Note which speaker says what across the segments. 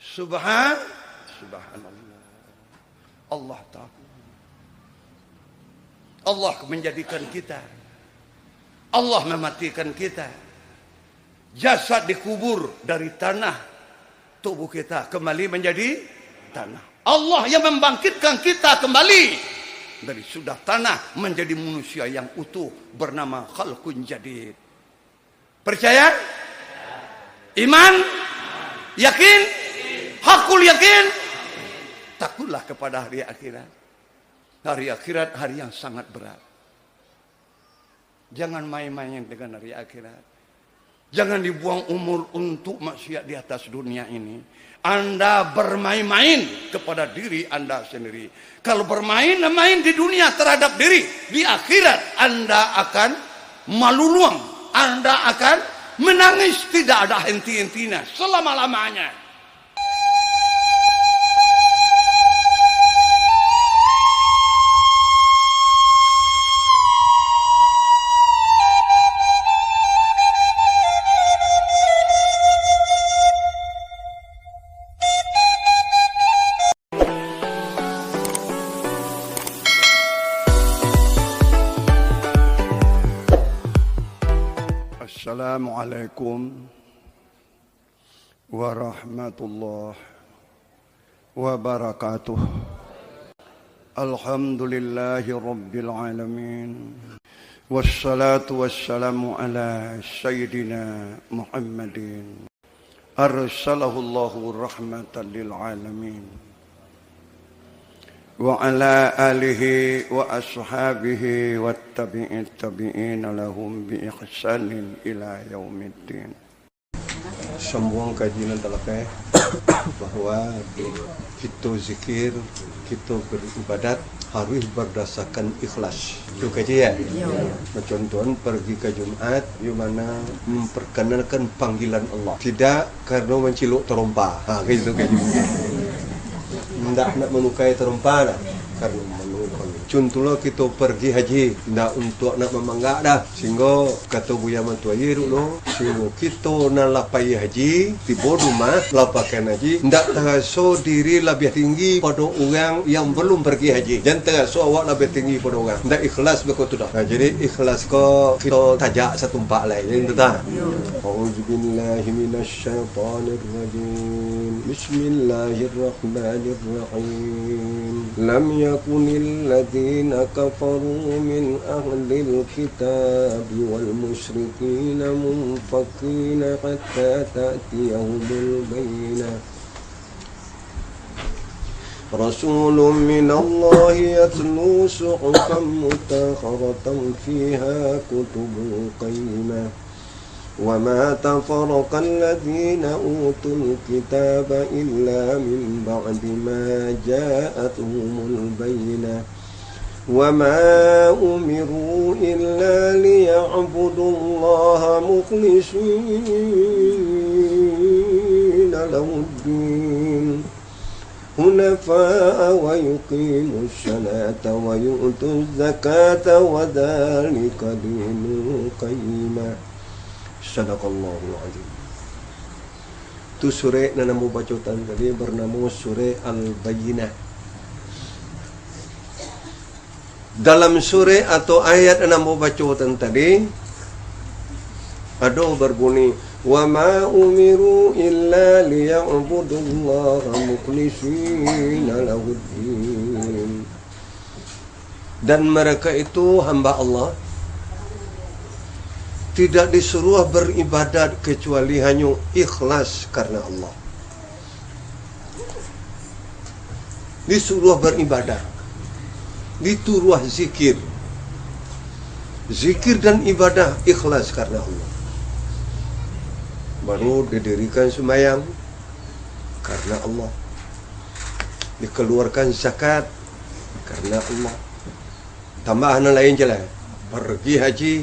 Speaker 1: Subhanallah. Allah tahu. Allah menjadikan kita. Allah mematikan kita. Jasad dikubur dari tanah. Tubuh kita kembali menjadi tanah. Allah yang membangkitkan kita kembali dari sudah tanah menjadi manusia yang utuh bernama khalqun jadid. Percaya? Iman? Yakin? Hakul yakin? Takutlah kepada hari akhirat. Hari akhirat hari yang sangat berat. Jangan main-main dengan hari akhirat. Jangan dibuang umur untuk maksiat di atas dunia ini. Anda bermain-main kepada diri Anda sendiri. Kalau bermain di dunia terhadap diri, di akhirat Anda akan maluluang. Anda akan menangis tidak ada henti-hentinya selama-lamanya. Assalamualaikum warahmatullahi wabarakatuh. Alhamdulillahi rabbil alamin. Wassalatu wassalamu ala sayyidina Muhammadin. Arsalahu Allahu rahmatan lil alamin. Wa ala alihi wa ashabihi wa tabi'in lahum bi ihsanin ila yaumiddin. Sambung kajian talakai bahwa kita zikir, kita beribadat harus berdasarkan ikhlas. Itu kajian. Contohnya pergi ke Jumat, di mana memperkenalkan panggilan Allah. Tidak karena menciluk terompa. Gitu kajian. Tidak nak menukai terompa dah. Karena menukai. Contohnya kita pergi haji, tidak untuk nak memanggak dah. Sehingga kata Buya Mantuayi dulu, sehingga kita nak lapai haji, tiba rumah lapakan haji, tidak terasa diri lebih tinggi pada orang yang belum pergi haji. Jangan terasa awak lebih tinggi pada orang. Tidak ikhlas begitu dah. Nah, jadi ikhlas ko kita tajak satu empat lain. Itu dah. A'udzubillahi minasyaitonirrajim. Bismillahirrahmanirrahim. Lam yakunil ladzina kafaru min ahlil kitab wal musyrikin munfakin hatta ta'tiyahumul bayyinah. Rasulun minallahi yatlu suhufan mutahharatan fiha kutubun qayyimah. وما تفرق الذين أوتوا الكتاب إلا من بعد ما جاءتهم البينة وما أمروا إلا ليعبدوا الله مخلصين له الدين حنفاء ويقيموا الصلاة ويؤتوا الزكاة وذلك دين القيمة. Sadaqallahul azim. Itu surah yang nama bacotan tadi bernama surah Al-Bayyinah. Dalam surah atau ayat yang nama bacotan tadi ada berbunyi wa ma umiru illa liya'budullaha mukhlishina lahuddin. Dan mereka itu hamba Allah, tidak disuruh beribadat kecuali hanya ikhlas karena Allah. Disuruh beribadat, dituruh zikir. Zikir dan ibadah ikhlas karena Allah. Baru didirikan sembahyang karena Allah. Dikeluarkan zakat karena Allah. Tambahan lain jelas. Pergi haji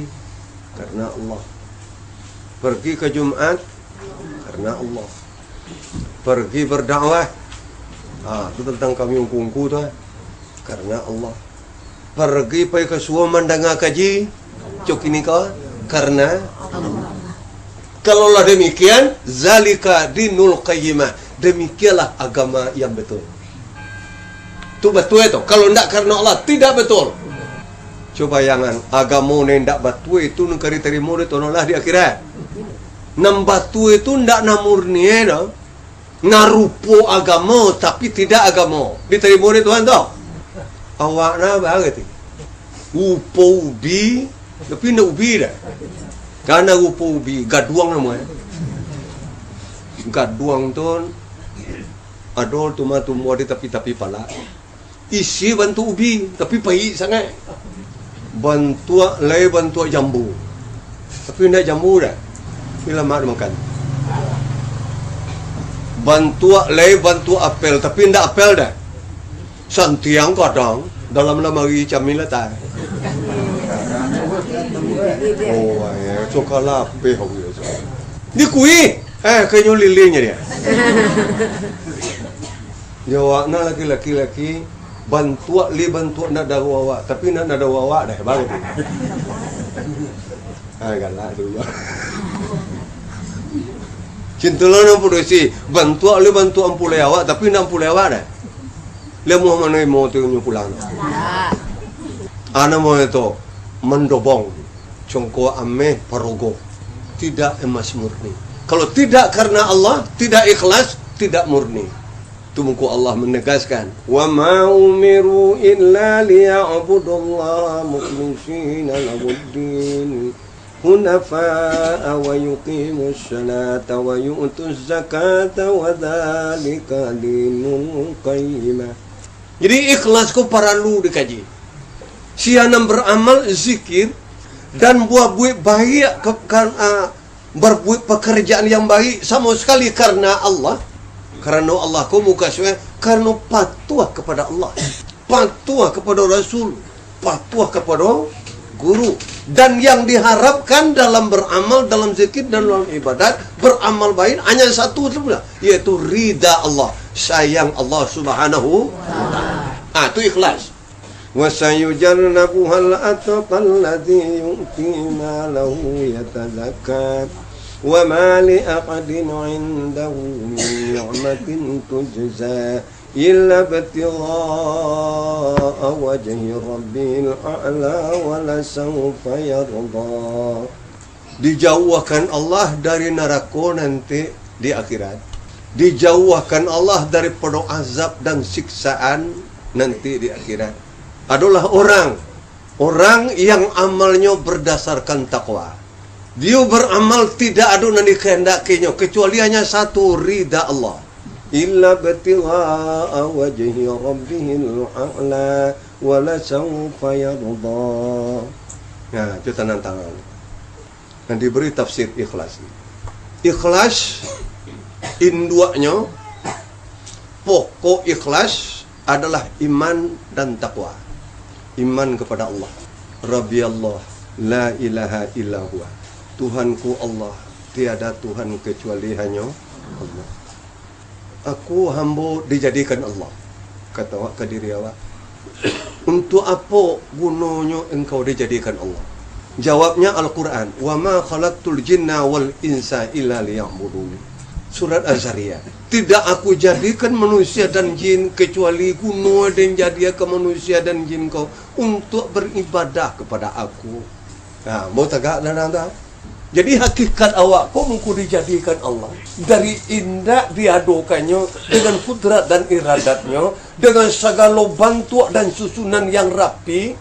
Speaker 1: karena Allah. Pergi ke Jumat karena Allah. Pergi berdakwah, itu tentang kami ungku-ungku tu, karena Allah. Pergi ke suam mendengar kaji, cok ini kau karena Allah.
Speaker 2: Kalaulah demikian, zalika dinul qayyimah. Demikianlah agama yang betul. Itu betul itu. Kalau tidak karena Allah, tidak betul. Coba jangan agama ni tidak betul itu nengkari terima itu nolah di akhirat. Nam batu itu tidak namurni no. Ngarupo agama tapi tidak agama. Diterima ni Tuhan tu. Awak na bagai upo ubi tapi nak ubi dah. Karena upo ubi gaduang nama. Gaduang tu adol tumbuh di tapi pala. Isi bantu ubi tapi pahit sangat. Bantua jambu. Tapi tidak jambu dah. Bila mak makan. Bantu apel tapi tidak apel dah. Santiang kadang dalam lemari camila tak. Oh ya, coklat apa hau ya. Ni kui. Kayaknya lilingnya dia. Jawabna laki-laki bantu nak ada wawa tapi nak ada wawa dah baru. Galak tu. Cintalah nak produksi bantu ampulai awak tapi nak ampulai awak dah. Lemu mana mau tu pulang. Ana mau itu mendobong congko ame parogo tidak emas murni. Kalau tidak karena Allah, tidak ikhlas, tidak murni. Tumuku Allah menegaskan, wa ma umiru illa liya'budullaha mukhlishina lahuddin hunafa'a wa yuqimus salata wa yu'tuz zakata wa dzalika dinul qayyimah. Jadi ikhlas ko perlu dikaji. Sianam beramal zikir dan buat baik berbuat pekerjaan yang baik sama sekali karena Allah. Karena Allah ko muka suai karena patuh kepada Allah, patuh kepada Rasul, patuh kepada guru. Dan yang diharapkan dalam beramal, dalam zikir dan dalam ibadat, beramal baik hanya satu saja, yaitu ridha Allah, sayang Allah Subhanahu wa ta'ala. Itu ikhlas. Wa sayujannabuhal atqal ladzi yu'ti malahu yatazakka wa ma li aqadin 'indahu min ni'matin tujza illa ibtigha'a wajhi rabbil a'la wa la sawfa yarda. Dijauhkan Allah dari neraka nanti di akhirat. Dijauhkan Allah daripada azab dan siksaan nanti di akhirat. Adalah orang yang amalnya berdasarkan takwa. Dia beramal tidak ada yang dikehendakinya kecuali hanya satu, ridha Allah. Illa batigha'a wajhi rabbihil a'la wa la sawfa yarda. Nah, itu tangan. Dan diberi tafsir ikhlas. Ikhlas induaknya, pokok ikhlas adalah iman dan takwa. Iman kepada Allah. Rabbi Allah, la ilaha illa huwa. Tuhanku Allah, tiada Tuhan kecuali hanya Allah. Aku hamba dijadikan Allah. Kata awak ke diri awak, untuk apa gunanya engkau dijadikan Allah? Jawabnya Al-Quran, wa ma khalaqtul jinna wal insa illa liya'budun. Surat Az-Zariyat. Tidak aku jadikan manusia dan jin kecuali guna dan jadikan manusia dan jin kau untuk beribadah kepada aku. Nah, mau tegak dan anda? Jadi hakikat awak kau mungku dijadikan Allah. Dari indah diadokannya dengan kudrat dan iradatnya, dengan segala bantu dan susunan yang rapi.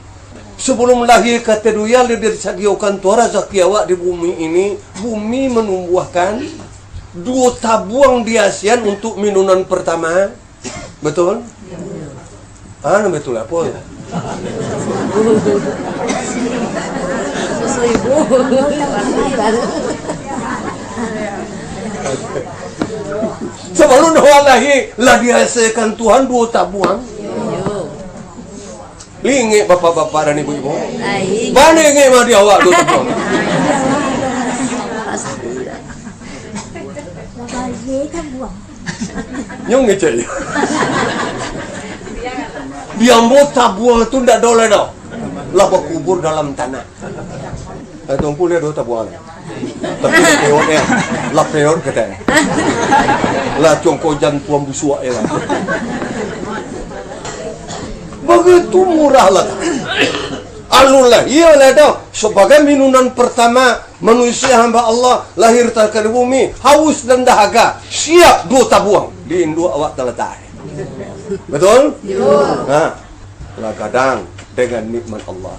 Speaker 2: Sebelum lahir kata duya, dia disediakan Tuhan rezeki awak di bumi ini. Bumi menumbuhkan 2 tabuang di ASEAN untuk minuman pertama. Betul? Betul apa? Sebelum awak lahir, lah dihasilkan Tuhan 2 tabuang. Lingit bapak-bapak dan ibu-ibu. Mana ingin mah dia awak 2 tabuang? Nyong ngecek. Dia mau tabuang tu ndak doleh dah. Lah berkubur dalam tanah. Tuan pula 2 tabuang. Tapi lapeot katanya. Lah congkojan tuan busua ya. Begitu murah lah. Alullah, iyalah dah. Sebagai minuman pertama manusia hamba Allah lahir ke bumi, haus dan dahaga, siap dua tabuang di induk awak terletak. Betul? Nah, lah kadang dengan nikmat Allah.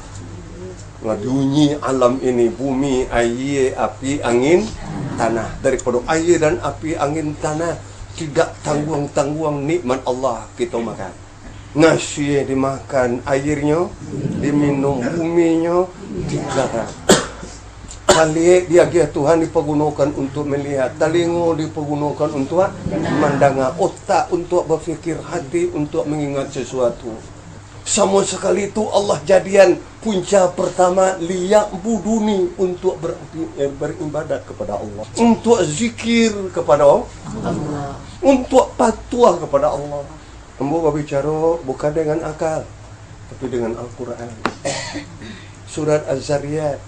Speaker 2: Ngadunyi alam ini, bumi, air, api, angin, tanah. Daripada air dan api, angin, tanah, tidak tangguang-tangguang nikmat Allah kita makan. Nasi dimakan, airnya diminum, buminya digarap. Kali dia Tuhan dipergunakan untuk melihat, telinga dipergunakan untuk mendengar, otak untuk berfikir, hati untuk mengingat sesuatu. Sama sekali itu Allah jadian punca pertama liyak buduni untuk beribadat kepada Allah, untuk zikir kepada Allah, untuk patuah kepada Allah. Ambo berbicara bukan dengan akal, tapi dengan Al-Quran. Surat Az-Zariyat.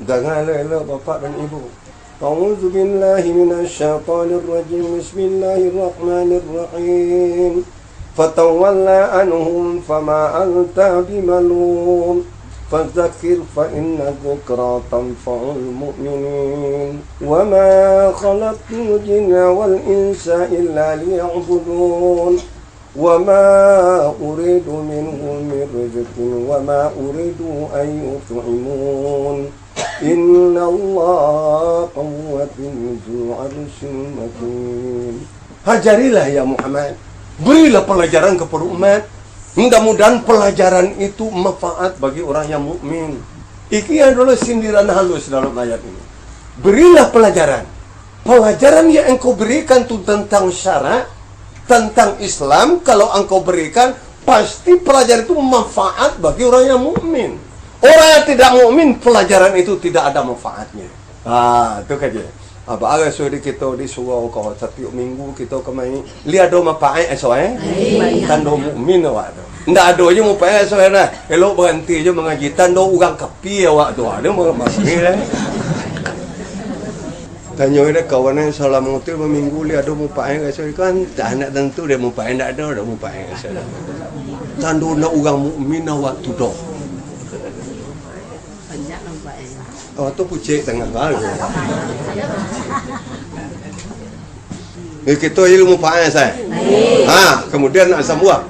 Speaker 2: Dengarlah bapak dan ibu. A'udzu billahi minasyaitonir rajim. Bismillahirrahmanirrahim. Fatawalla anhum fama anta bimalum. Fadzakir fa inna dzikra tanfa'ul mu'minin. Wa ma khalaqtul jinna wal insa illa liya'budun. وَمَا أُرِيدُ مِنْهُمْ مِنْ رِزْقٍ وَمَا أُرِيدُ أَنْ يُطْعِمُونَ إِنَّ اللَّهَ قَوِيٌّ ذُو عَرْشٍ مَجِيدٌ. Hajarilah ya Muhammad, berilah pelajaran kepada umat. Mudah-mudahan pelajaran itu manfaat bagi orang yang mukmin. Ini adalah sindiran halus dalam ayat ini. Berilah pelajaran. Pelajaran yang engkau berikan itu tentang syarat, tentang Islam. Kalau engkau berikan, pasti pelajaran itu manfaat bagi orang yang mukmin. Orang yang tidak mukmin, pelajaran itu tidak ada manfaatnya. Itu saja. Bagai sudah kita disuruh kau setiap minggu kita kemai lihat doma pakai esok tando mukmin awak tu. Ndak ada je mau pakai esok dah. Elok berhenti je mengaji tando urang kapi awak tu. Ada mau masih lah. Tanya dia kawan yang salah mengutil berminggu lihat ada mupai esok kan tak nak tentu dia mupai ndak ada mupai esok. Tando nak urang mukmin awak tu dah. Tu pucik tengah kal. Kita ilmu mupai saya. Kemudian nak sambung.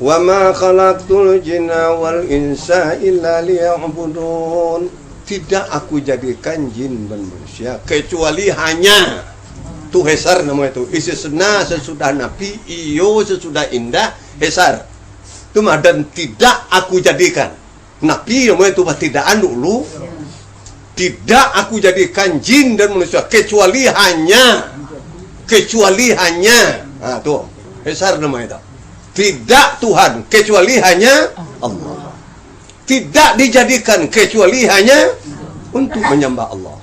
Speaker 2: Wa ma khalaqtul jinna wal insa illa liya'budun. Tidak aku jadikan jin dan manusia kecuali hanya tu hesar nama itu istisna sesudah nabi iyo sesudah indah hesar tu dan tidak aku jadikan nabi nama itu tidak dulu tidak aku jadikan jin dan manusia kecuali hanya tu hesar nama itu tidak Tuhan kecuali hanya Allah. Tidak dijadikan kecuali hanya untuk menyembah Allah.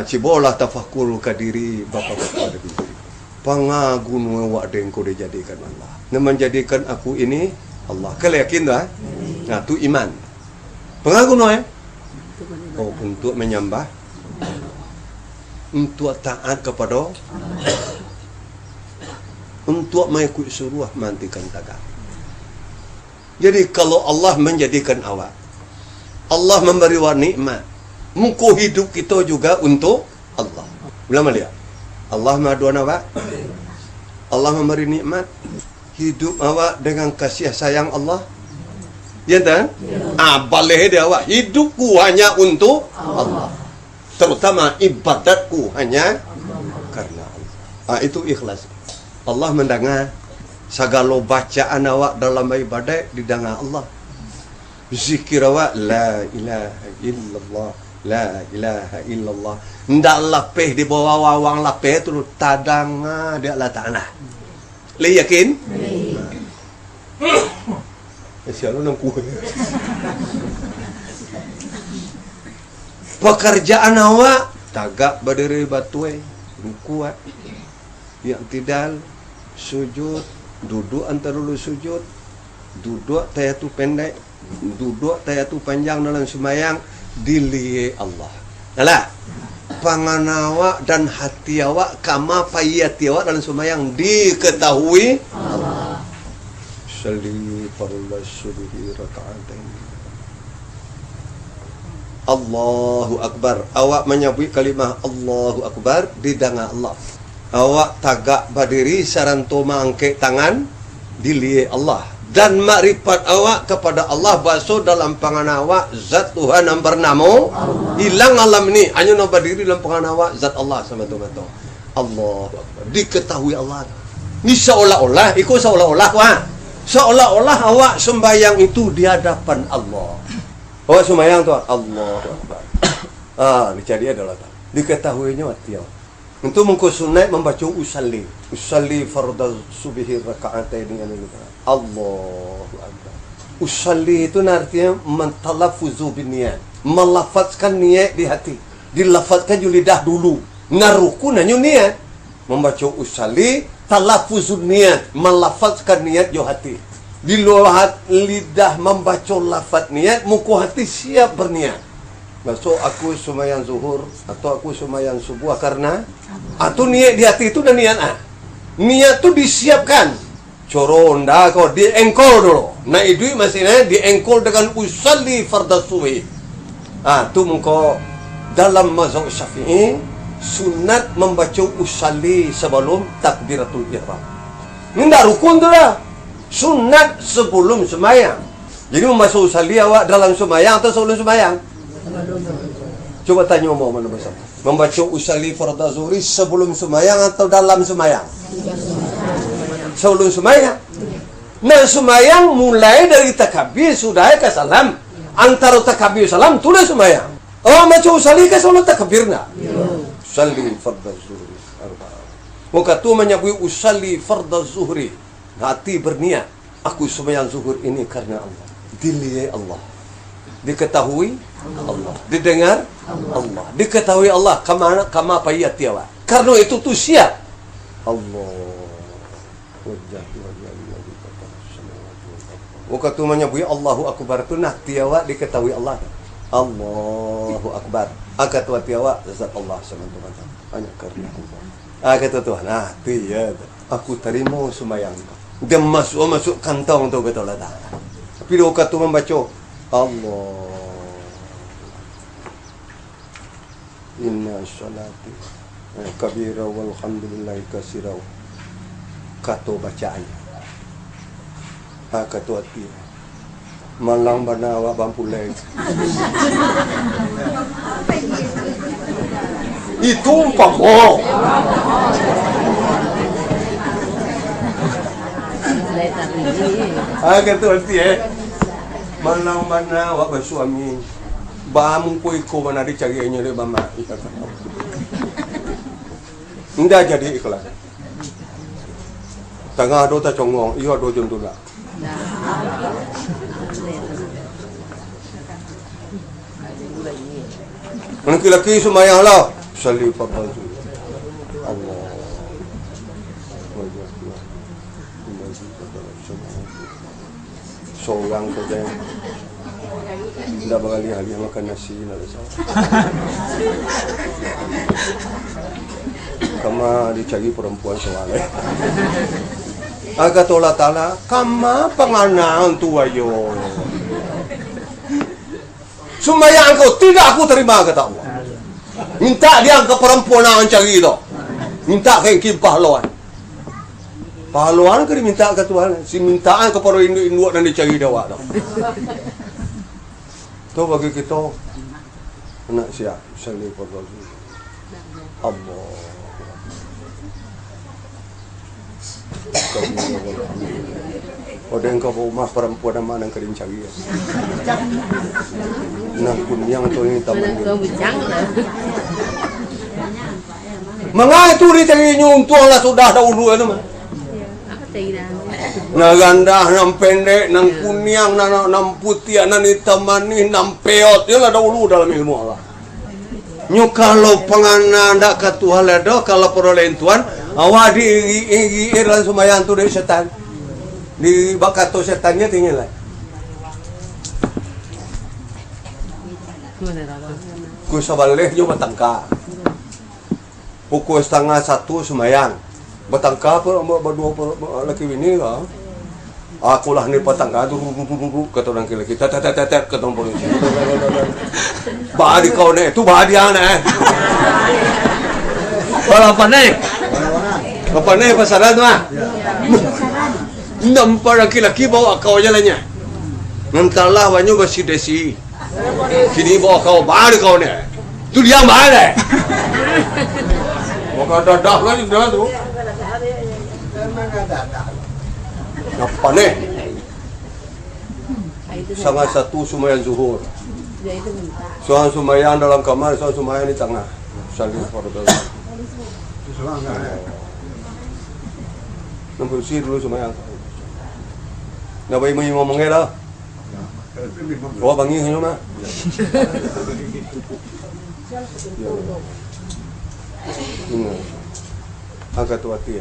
Speaker 2: Cibolah tafakkur ke diri bapak-bapak dan ibu. Pangagun wak dengko dijadikan Allah. Menjadikan aku ini Allah. Kau yakin dah? Tu iman. Pangagun untuk menyembah, untuk taat kepada, untuk mengikut suruh mantikan tagak. Jadi kalau Allah menjadikan awak, Allah memberi nikmat, muka hidup kita juga untuk Allah. Ulama lihat, Allah maduan awak, Allah memberi nikmat, hidup awak dengan kasih sayang Allah. Ya tak? Boleh dia awak, hidupku hanya untuk Allah. Terutama ibadatku hanya karena Allah. Itu ikhlas. Allah mendengar segala bacaan awak dalam ibadat didengar Allah. Zikir awak la ilaha illallah, la ilaha illallah. Ndak lapeh di bawah wawang lapeh tu tadang dia la tanah. Le yakin? Siapa nak kuat? Pekerjaan awak tagak berdiri batu kuat. Yang tidak sujud, duduk antara dulu sujud, duduk tayatu pendek, duduk tayatu panjang dalam sembahyang dilihat Allah. Alah. pangan awak dan hati awak kama payati awak dalam sembahyang diketahui Allah. Salli farla subhi raka'atain. Allahu Akbar. Awak menyebut kalimah Allahu Akbar di danga Allah. Awak tagak berdiri saranto mangke tangan dilihat Allah. Dan makrifat awak kepada Allah basuh dalam pangan awak zat Tuhan yang bernama hilang alam ini hanya nak berdiri dalam pangan awak zat Allah semata-mata. Allahu Akbar. Diketahui Allah. Ini seolah-olah ikut seolah-olah wah. Seolah-olah awak sembahyang itu di hadapan Allah. Awak sembahyang tu Allahu Akbar. Dicari adalah diketahuinya hati awak. Untuk mengkusunai membaca usalli. Usalli fardhu subhi raka'atain dengan itu. Allahu Akbar. Usalli itu artinya mentalaffuzu binniat. Melafazkan niat di hati. Dilafazkan di lidah dulu. Narukunannya niat. Membaca usalli talaffuzun niat, melafazkan niat di hati. Di luar lidah membaca lafaz niat, muka hati siap berniat. Masuk aku sembahyang zuhur atau aku sembahyang subuh karena atau niat di hati itu dan niat niat itu disiapkan. Coronda kau diengkol dulu. Nah itu maksudnya diengkol dengan usalli fardhu subhi. Tu muka dalam mazhab Syafi'i sunat membaca usalli sebelum takbiratul ihram. Ini dah rukun tu dah. Sunat sebelum sembahyang. Jadi membaca usalli awak dalam sembahyang atau sebelum sembahyang? Coba tanya mau mana besar. Membaca usalli fardhu zuhri sebelum sembahyang atau dalam sembahyang? Sebelum sembahyang. Nah sembahyang mulai dari takbir sudah ke salam. Antara takbir salam tu dah sembahyang. Oh macam usalli ke sebelum takbir nak? Usalli fardhu zuhri arba'ah. Waktu menyebut usalli fardhu zuhri, hati berniat, aku sembahyang zuhur ini karena Allah. Dilihat Allah. Diketahui Allah. Didengar Allah. Diketahui Allah kama payati awak. Karena itu tu siap. Allah. Waktu menyebut Allahu Akbar tu hati awak diketahui Allah. Allahu Akbar. Akat hati awak zat Allah semata-mata. Hanya karena Allah. Kata Tuhan, tu ya. Aku terima sembahyang. Dia masuk kantong tu kata Allah. Tapi dia waktu membaca Allah. Inna sholati kabira walhamdulillahi kasira. Kata bacaannya. Kata hati. Malang bana awak bampulai. Itu umpama. Kata hati malang bana awak bersuami. Bamu ko mana dicarinya dia mama. Ndak jadi ikhlas. Tengah do ta congong, iyo do juntula. Laki-laki sembahyang lah. Salli fardhu. Allah. Seorang saja tidak berkali-kali makan nasi nak rasa. Kama dicari perempuan soalnya. Kata Allah Ta'ala, kama penganang tu ayo. Sembahyang engkau tidak aku terima kata Allah. Minta dia ke perempuan yang cari tu. Minta ke pahlawan. Pahlawan ke diminta ke Tuhan. Si mintaan kepada induk-induk dan dicari dawak tu. Tu bagi kita nak siap salli fardhu. Allah. Ada engkau rumah perempuan mana yang kering cari. Nang kunyang tu ni taman. Mengai tu dicari nyuntuang lah sudah dahulu itu mah. Nah gandah, nam pendek, nam kunyang, nam putih, nam hitam manis, nam peot, itu lah dahulu dalam ilmu Allah. Nyu kalau penganan dak ke Tuhan ledo, kalau peroleh Tuhan, awak di dalam sembahyang tu dari setan. Di bakato setannya tinggal lah. Ku sabaleh jo batangka. pukul 1:30 semayang. Bertangkap berdua laki ini lah. Aku lah ni petangkap tu kata orang laki tet kata orang polisi. Badi kau ni, tu badi ana. Apa ni pasaran tu ah. Nampak laki-laki bawa kau jalannya. Nantalah banyak bersih desi. Kini bawa kau badi kau ni. Tu dia mana? Maka dadah lagi dah tu. Apa ni? 1:30 sumayan zuhur. Soal sumayan dalam kamar, soal sumayan di tengah. Saling pada. Nampak sih dulu sumayan. Nak bayi mau ngomongnya dah. Oh bangi hanya mah. Agak tua dia.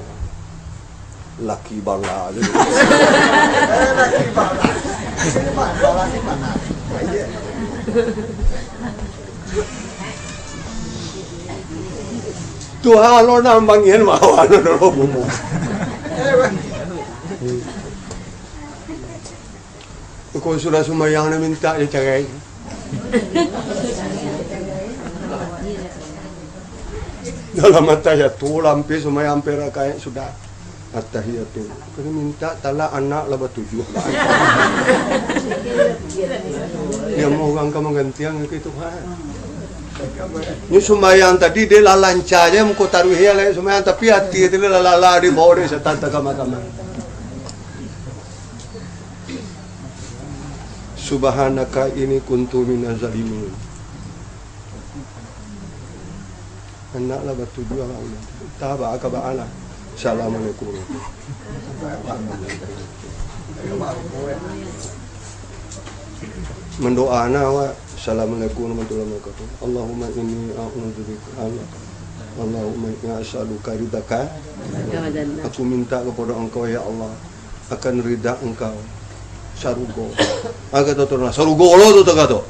Speaker 2: Laki bala aja. Laki bala. Ini mah bala ni mana? Tuhan lo nambangin mau anu dulu bumu. Kau sudah sumayang na minta dia cerai. Dalam mata ya tu lampi sumayang pera kayak sudah attahiyatu. Kena minta tala anak lah bertujuh. Dia mau orang kamu gantian ke Tuhan. Ni sumayang tadi dia lalanca aja muka taruh ya lah sumayang tapi hati dia lalala di bawah dia setan kama-kama. Subhanaka ini kuntu minaz zalimin. Anak lah bertujuh orang. Taba akaba'ala. Assalamualaikum. Mendoa wa assalamualaikum warahmatullahi wabarakatuh. Allahumma inni a'udzubika Allahumma inni as'aluka ridaka. Aku minta kepada Engkau ya Allah akan ridha Engkau. Sarugo. Aga to torna sarugo lo to tagato.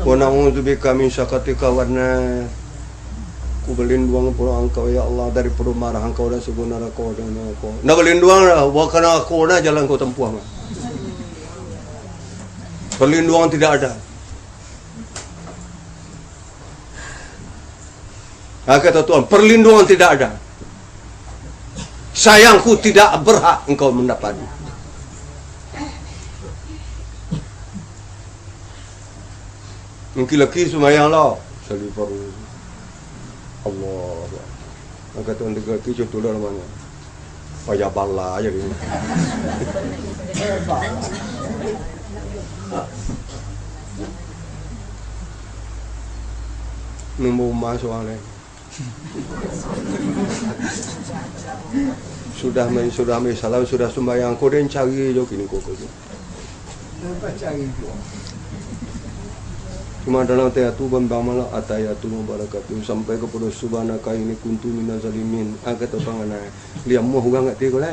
Speaker 2: Wa na'udzubika min syakatika warna. Ku berlindung kepada Engkau ya Allah dari marah Engkau dan segala neraka dan Engkau. Nak berlindung bukan aku na jalan kau tempuh mah. Perlindungan tidak ada. Kata Tuhan, perlindungan tidak ada. Sayangku tidak berhak engkau mendapat. Mungkin lagi semayang lah. Salifar Allah. Kata Tuhan tiga lagi contoh dalam mana? Payah bala aja ini. Nombor emas soalnya. Sudah salam sudah sembahyang kau dan cari jo kini kau tu. Cari jo. Cuma dalam ayat tu bambamalah ayat tu barakatuh sampai kepada subhanaka ini kuntu minaz zalimin. Agak topang ana. Liam mau hurang kat dia kau lah.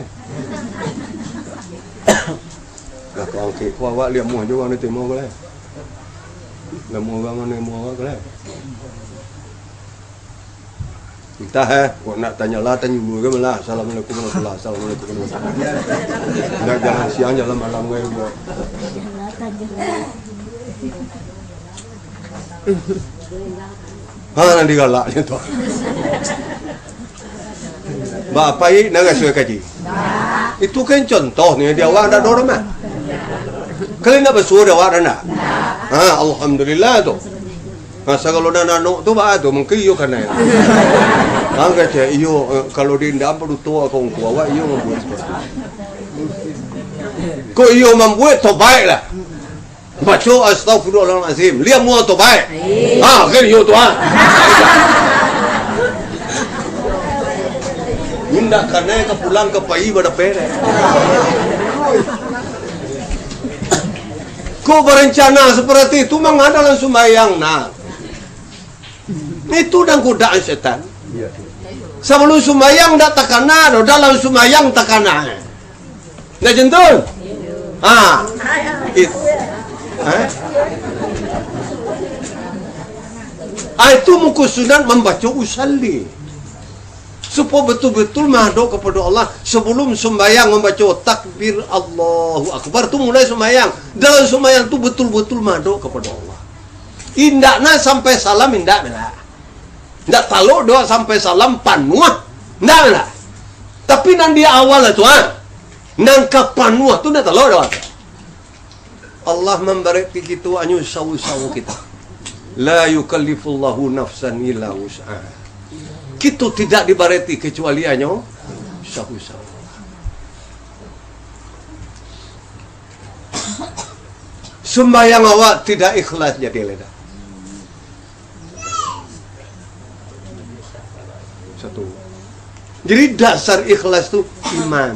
Speaker 2: Dah kau ke kau awak liam mau jo anu temo kau lah. Liam mau hurang anu mau kau lah. Entah kau nak tanya lah, tanya dulu ke malah. Assalamualaikum warahmatullahi wabarakatuh. Assalamualaikum warahmatullahi wabarakatuh. Nak jalan siang, jalan malam ke juga. Nanti galaknya tu. Bapak ini nak suai kaji. Itu kan contoh ni dia awak ada dorang mah. Kalian nak bersuara dia awak ada. Alhamdulillah tu. Masa kalau dah nanok tu bah tu mungkin iyo kena. Angkat je iyo kalau di ndam perlu tua kau awak iyo membuat seperti. Kau iyo membuat tu baiklah. Baca astagfirullahalazim. Lihat mua tu baik. Kan iyo tu Minda kena ke pulang ke pai pada pere. Kau berencana seperti itu mengadakan sembahyang nak. Itu dan godaan setan. Sebelum sumayang tak takana, dalam sumayang takana. Dah jentol? Itu muka sunat membaca usalli. Supaya betul-betul menghadap kepada Allah. Sebelum sembahyang membaca takbir Allahu Akbar. Itu mulai sembahyang. Dalam sembahyang itu betul-betul menghadap kepada Allah. Indakna sampai salam, indak benar. Indak taluk doa sampai salam panuah. Indak benar. Tapi nanti awal itu nangka panuah tu indak taluk doa. Allah memberi kita anyu sawu-sawu kita. La yukallifullahu nafsan illa wus'aha. Kita tidak dibareti kecuali hanya sawu-sawu. Sembahyang awak tidak ikhlas jadi leda. Satu. Jadi dasar ikhlas itu iman.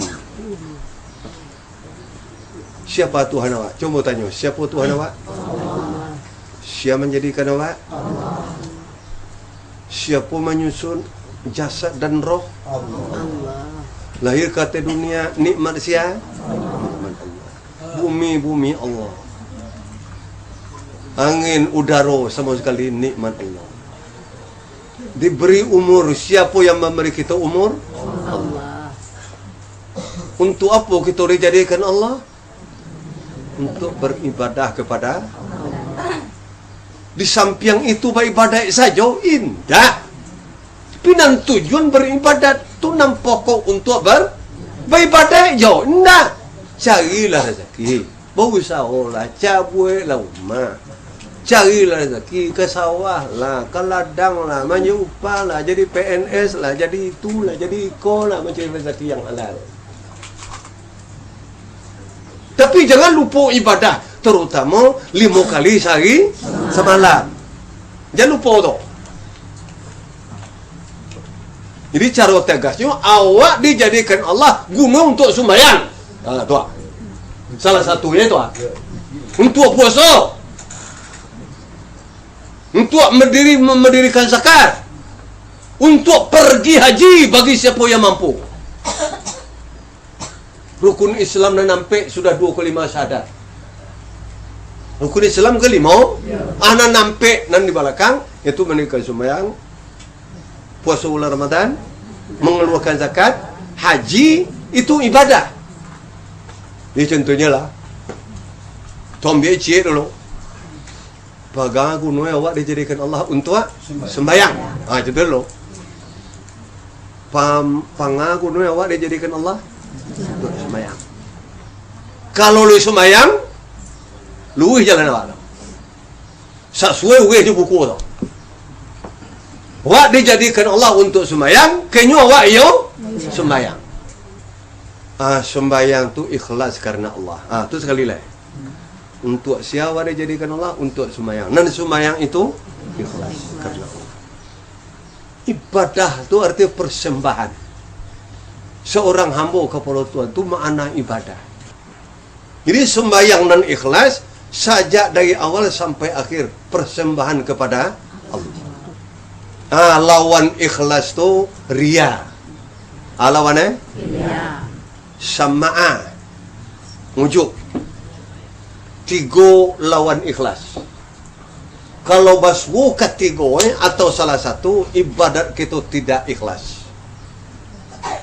Speaker 2: Siapa Tuhan awak? Coba tanya, siapa Tuhan awak? Siapa menjadikan awak? Siapa menyusun jasad dan roh? Lahir kata dunia nikmat siapa? Nikmat Allah. Bumi Allah. Angin, udara sama sekali nikmat Allah. Diberi umur, siapa yang memberi kita umur? Allah. Untuk apa kita dijadikan Allah? Untuk beribadah kepada Allah. Di samping itu beribadah saja indah. Tapi nan tujuan beribadat tu nan pokok untuk beribadah saja indah. Carilah rezeki, berusahalah, cabuilah rumah. Carilah rezeki ke sawah lah, ke ladang lah, menyupah lah, jadi PNS lah, jadi itulah, jadi iko lah, mencari rezeki yang halal. Tapi jangan lupa ibadah, terutama 5 kali sehari semalam. Jangan lupa tu. Jadi cara tegasnya, awak dijadikan Allah guna untuk sembahyang. Tu. Salah satunya tu. Untuk puasa. Untuk mendirikan zakat. Untuk pergi haji bagi siapa yang mampu. Rukun Islam dan nampak sudah 2 kelima syahadat. Rukun Islam kelima, ana nampak nan di belakang, itu mendirikan sembahyang, puasa bulan Ramadan, mengeluarkan zakat, haji, itu ibadah. Ini contohnya lah. Tombi cie dulu. Bagang gunung awak dijadikan Allah untuk sembahyang. Contoh dulu. Panga gunung awak dijadikan Allah untuk sembahyang. Kalau lu sembahyang, lu jalan awak. Sesuai je buku tu. Awak dijadikan Allah untuk sembahyang, kenyo awak yo sembahyang. Sembahyang tu ikhlas karena Allah. Tu sekali lagi. Untuk siapa dijadikan Allah? Untuk sembahyang. Dan sembahyang itu ikhlas karena Allah. Ibadah tu arti persembahan. Seorang hamba kepada Tuhan itu makna ibadah. Jadi sembahyang dan ikhlas sajak dari awal sampai akhir persembahan kepada Allah. Lawan ikhlas tu riya. Lawannya riya. Sama'a. Mujuk. 3 lawan ikhlas. Kalau baswu ketiga atau salah satu ibadat kita tidak ikhlas.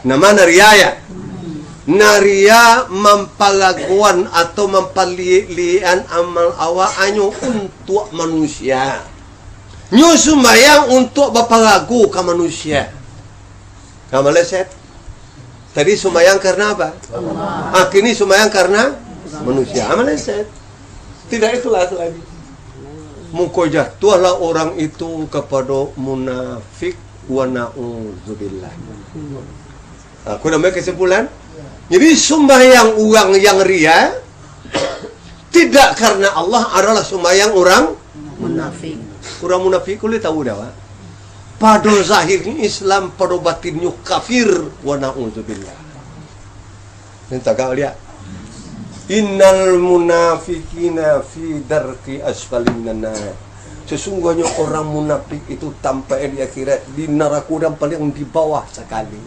Speaker 2: Nama nariaya. Naria mempalaguan atau mempalian amal awak anyo untuk manusia. Nyo sembahyang untuk bapalagu ke manusia. Kamu leset. Tadi sembahyang karena apa? Allah. Kini sembahyang karena manusia. Amal leset. Tidak ikhlas lagi. Muka jatuhlah orang itu kepada munafik wa na'udzubillah. Aku namanya kesimpulan. Jadi sembahyang orang yang ria tidak karena Allah adalah sembahyang orang munafik. Orang munafik boleh tahu dah. Pada zahirnya Islam, pada batinnya kafir wa na'udzubillah. Nanti kau lihat. Innal munafikina fi darki asfalin nar. Sesungguhnya orang munafik itu sampai di akhirat di neraka yang paling di bawah sekali.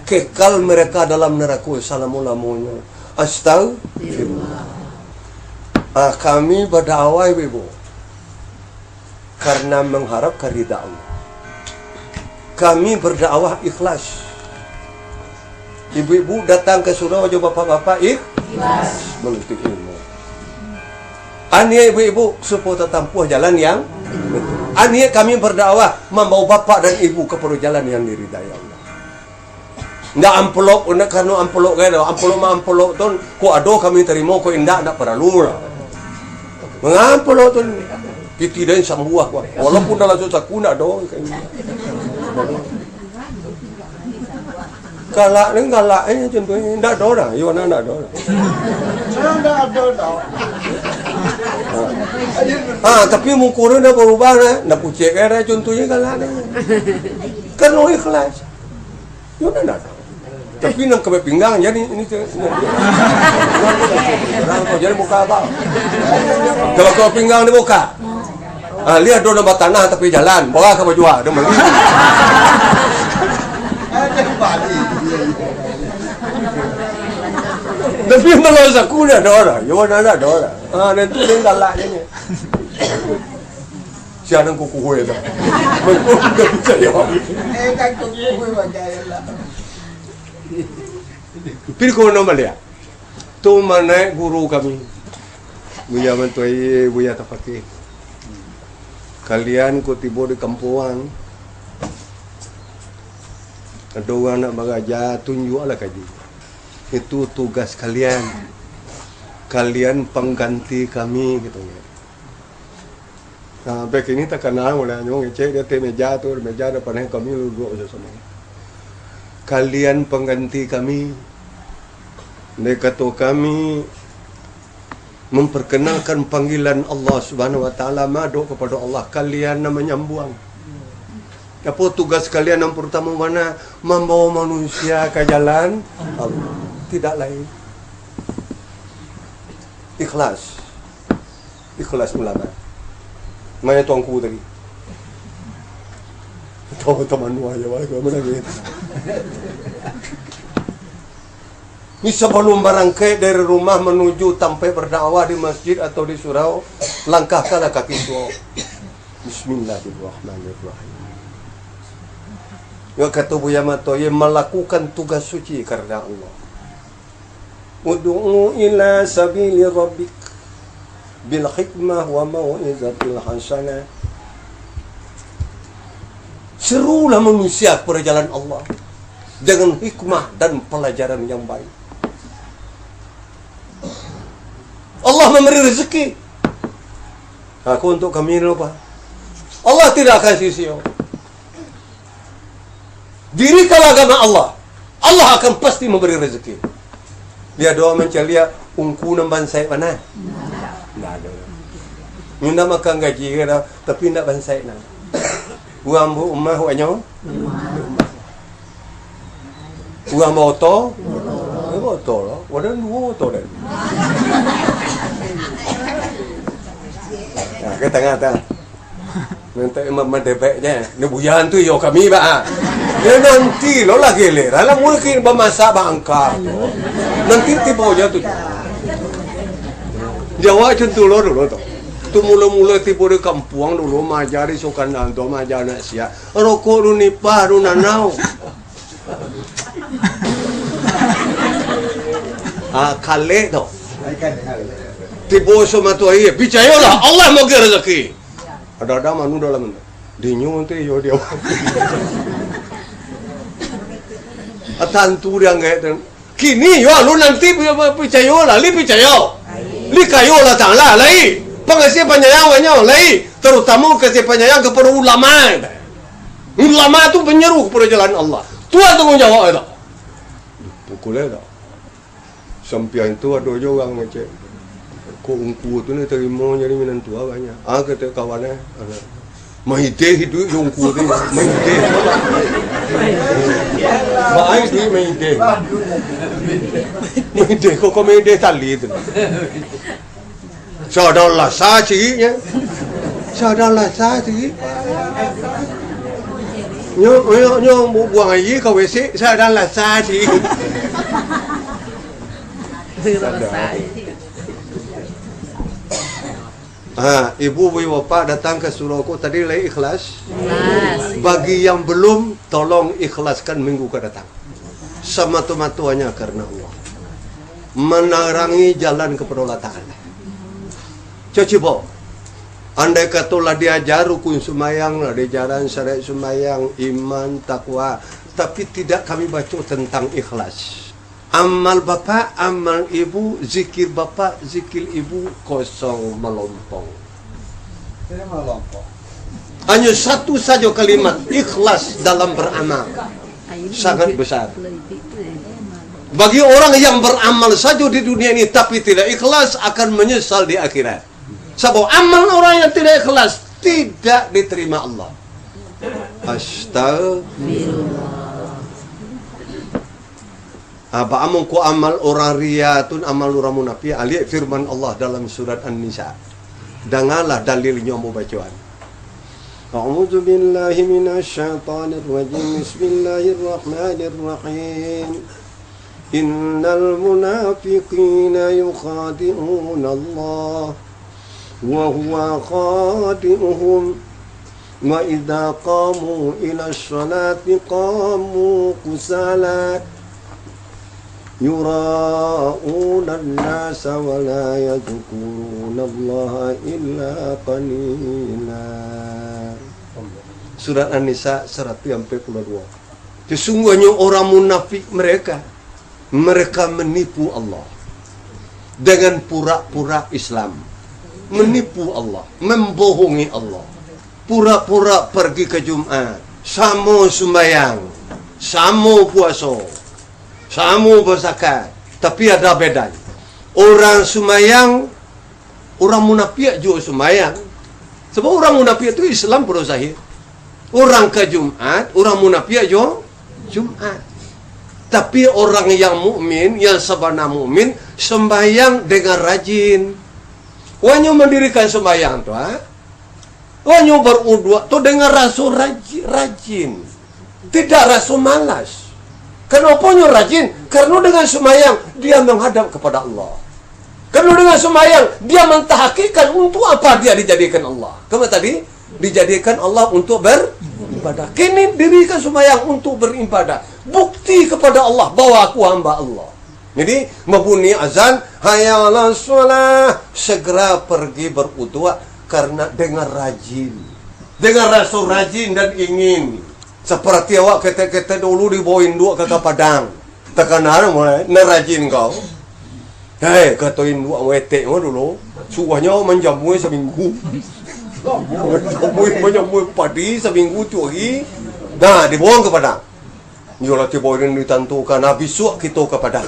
Speaker 2: Kekal mereka dalam neraka selama-lamanya. Astagfirullah. Kami berdakwah ibu. karena mengharap keridhaan Allah. Kami berdakwah ikhlas. Ibu-ibu datang ke surau, bapak-bapak ikhlas menuntut ilmu. Ania ibu-ibu supaya tempuh jalan yang betul. Ania kami berdakwah membawa bapak dan ibu kepada jalan yang diridai Allah. Ndak amplop, ndak karena amplop kaya dah. Amplop tu, ko ado kami terima, ko indak perlu lah. Mengamplop tu, kita dan sambuah ko. Walaupun dalam susah kuna do. Galak ni galak contohnya ndak do dah. Yo nak do dah.
Speaker 3: Saya ndak ada dah.
Speaker 2: Tapi muka dia dah berubah dah. Nak pucik kaya dah contohnya galak ni. Kan orang ikhlas. Yo nak. Tapi nak kebab pinggang jadi ini jadi buka apa? Kalau kau pinggang dibuka. Lihat dua nombor tanah tapi jalan, bawa ke baju ada beli. Tapi malah aku dah ada orang, yo ada orang. Dan tu dia galak dia. Siapa kuku gue dah. Betul tak percaya.
Speaker 3: Kan kuku gue macam lah.
Speaker 2: Pilih kau nama dia. Tu mana guru kami. Buya mentoi, buya tapaki. Kalian ko tibo di kampuan. Ada orang nak beraja, tunjuklah kaji. Itu tugas kalian. Kalian pengganti kami gitu ya. Nah, baik ini tak kenal mulai nyong cek dia meja tu, meja depan kami duduk sama. Kalian pengganti kami. Kata kami memperkenalkan panggilan Allah Subhanahu wa taala, madu kepada Allah. Kalian namanya menyambung. Apa tugas kalian yang pertama mana? Membawa manusia ke jalan Allah. Tidak lain. Ikhlas. Ikhlas ulama. Mana tuanku tadi? Tahu teman dua ya, walaupun mana gitu. Ini sebelum barangkai dari rumah menuju sampai berdakwah di masjid atau di surau, langkahkanlah kaki tua. Bismillahirrahmanirrahim. Ya kata Buya Matoye, melakukan tugas suci karena Allah. Ud'u ila sabili rabbik bil hikmah wa mau'izatil hasanah. Serulah manusia kepada jalan Allah dengan hikmah dan pelajaran yang baik. Allah memberi rezeki. Aku untuk kami lupa. Allah tidak akan sia-sia. Dirikanlah agama Allah. Allah akan pasti memberi rezeki. Dia doa mencari ungku nan bansai mana? Tidak ada. Minta makan gaji kena, tapi tidak bansai na. Uang bu umah wanyo. Uang motor. Motor lah. Wadah dua motor dah. Nah, ke tengah-tengah. Nanti mendebeknya. Ni buyan tu yo kami ba. Ya nanti lo lagi lera lah mungkin bermasak bangka. Nanti tiba aja tu. Jawa contoh lo dulu tu. Tu mula-mula tiba di kampung dulu majari sukan nanto majar nak sia. Rokok lu nipah lu nanau. Kale tu. Tiba sama tu aye. Percayalah Allah mau bagi rezeki. Ada manu dalam mana? Dinyo tu yo dia. Atantu dia ngait. Kini yo lu nanti percayalah, li percaya. Li kayolah tanglah lai. Pengasih penyayang banyak lai. Terutama kasih penyayang kepada ulama. Ulama tu penyeru kepada jalan Allah. Tuhan tanggungjawab itu. Pukulnya tak. Sampai itu ada orang macam kok ungku tu ni terima jadi minan tua banyak. Kata kawannya, mahide hidup ungku tu, mahide. Baik ni mahide. Mahide kok mahide tali tu. Sadarlah sahaja, sadarlah sahaja. Nyong buang air kau WC, sadarlah sahaja. Ibu bapak datang ke Suroko tadi lagi ikhlas. Bagi yang belum, tolong ikhlaskan minggu ke datang. Semata-matanya karena Allah. Menerangi jalan kepada Allah Ta'ala. Coba, andai katalah diajar rukun sumayang, diajaran syariat sumayang, iman, takwa, tapi tidak kami baca tentang ikhlas. Amal bapak, amal ibu, zikir bapak, zikir ibu kosong melompong.
Speaker 3: Tidak melompong.
Speaker 2: Hanya satu saja kalimat ikhlas dalam beramal sangat besar. Bagi orang yang beramal saja di dunia ini tapi tidak ikhlas akan menyesal di akhirat. Sebab amal orang yang tidak ikhlas tidak diterima Allah. Astagfirullah. Apa among ku amal orang riyatun amal orang munafik. Lihat firman Allah dalam surat An-Nisa. Dengarlah dalilnya mau bacaan. A'udzu billahi minasyaitonir rajim. Bismillahirrahmanirrahim. Innal munafiqina yukhadi'una Allah wa huwa khadi'uhum wa idza qamu ila sholati qamu kusala yura'una an-nasa wa la yadhkuruna Allah illa qalila. Surat An-Nisa 142. Sesungguhnya orang munafik mereka menipu Allah dengan pura-pura Islam, menipu Allah, membohongi Allah, pura-pura pergi ke Jumat, samo sembahyang, samo puasa, samo berzakat, tapi ada bedanya. Orang sembahyang, orang munafik juga sembahyang. Sebab orang munafik itu Islam pada zahir. Orang ke Jumat, orang munafik juga Jumat. Tapi orang yang mukmin, yang sebenar mukmin, sembahyang dengan rajin. Wanyo mendirikan sembahyang tu, wanyo berwudu tu dengan rasa rajin, tidak rasa malas. Kenapa nyo rajin? Karena dengan sembahyang dia menghadap kepada Allah. Karena dengan sembahyang dia mentahqiqkan untuk apa dia dijadikan Allah. Kamu tadi dijadikan Allah untuk beribadah. Kini dirikan sembahyang untuk beribadah. Bukti kepada Allah bahwa aku hamba Allah. Jadi membunyi azan, hayya 'alas shalah, segera pergi berwudu karena dengan rajin. Dengan rasa rajin dan ingin. Seperti awak kata-kata dulu dibawain dua ke Padang. Tekanan mulai nerajin kau. Hei, katain dua wetek dulu. Suahnya menjamui seminggu. Menjamui padi seminggu tu lagi. Nah, dibawa ke Padang. Yolah tiba ini ditentukan habis suak kita ke Padang.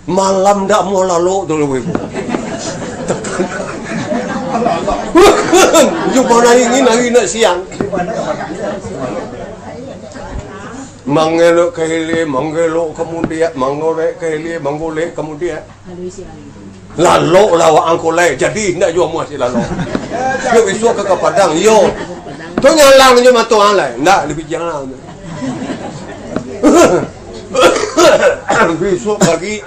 Speaker 2: Malam dak mau lalu dulu ibu. Jumpa hari nak siang. Mengelok kehili, mengelok kemudian, mengolek kehili, mengolek kemudian. Lalu lawa angkolek, jadi nak jual muas lalu. Yo besok ke Padang, yo. Tu nyalang je matu alai, nak lebih jangan. Besok pagi